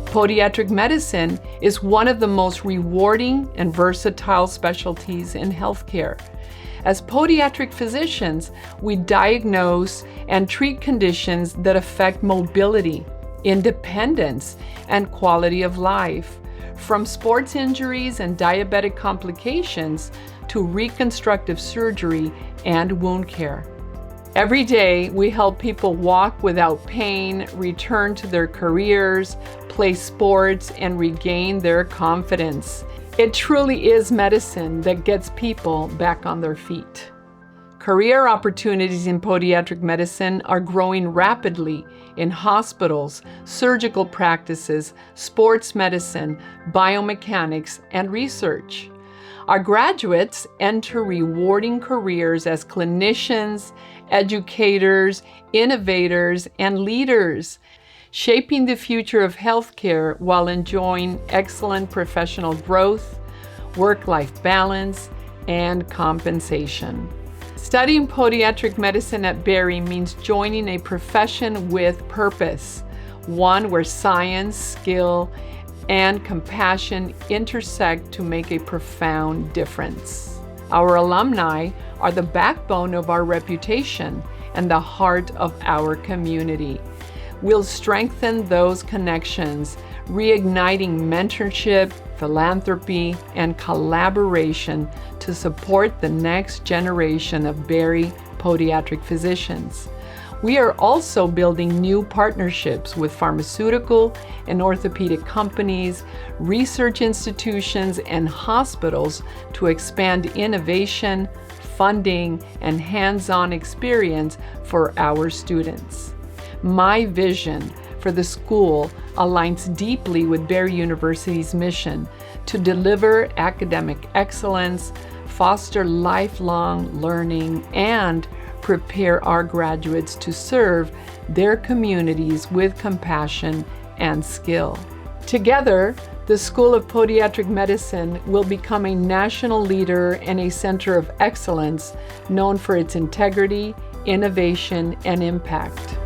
Podiatric medicine is one of the most rewarding and versatile specialties in healthcare. As podiatric physicians, we diagnose and treat conditions that affect mobility, independence, and quality of life, from sports injuries and diabetic complications to reconstructive surgery and wound care. Every day, we help people walk without pain, return to their careers, play sports, and regain their confidence. It truly is medicine that gets people back on their feet. Career opportunities in podiatric medicine are growing rapidly in hospitals, surgical practices, sports medicine, biomechanics, and research. Our graduates enter rewarding careers as clinicians, educators, innovators, and leaders, shaping the future of healthcare while enjoying excellent professional growth, work-life balance, and compensation. Studying podiatric medicine at Barry means joining a profession with purpose, one where science, skill, and compassion intersect to make a profound difference. Our alumni are the backbone of our reputation and the heart of our community. We'll strengthen those connections, reigniting mentorship, philanthropy, and collaboration to support the next generation of Barry podiatric physicians. We are also building new partnerships with pharmaceutical and orthopedic companies, research institutions, and hospitals to expand innovation, funding, and hands-on experience for our students. My vision for the school aligns deeply with Barry University's mission to deliver academic excellence, foster lifelong learning, and prepare our graduates to serve their communities with compassion and skill. Together, the School of Podiatric Medicine will become a national leader and a center of excellence known for its integrity, innovation, and impact.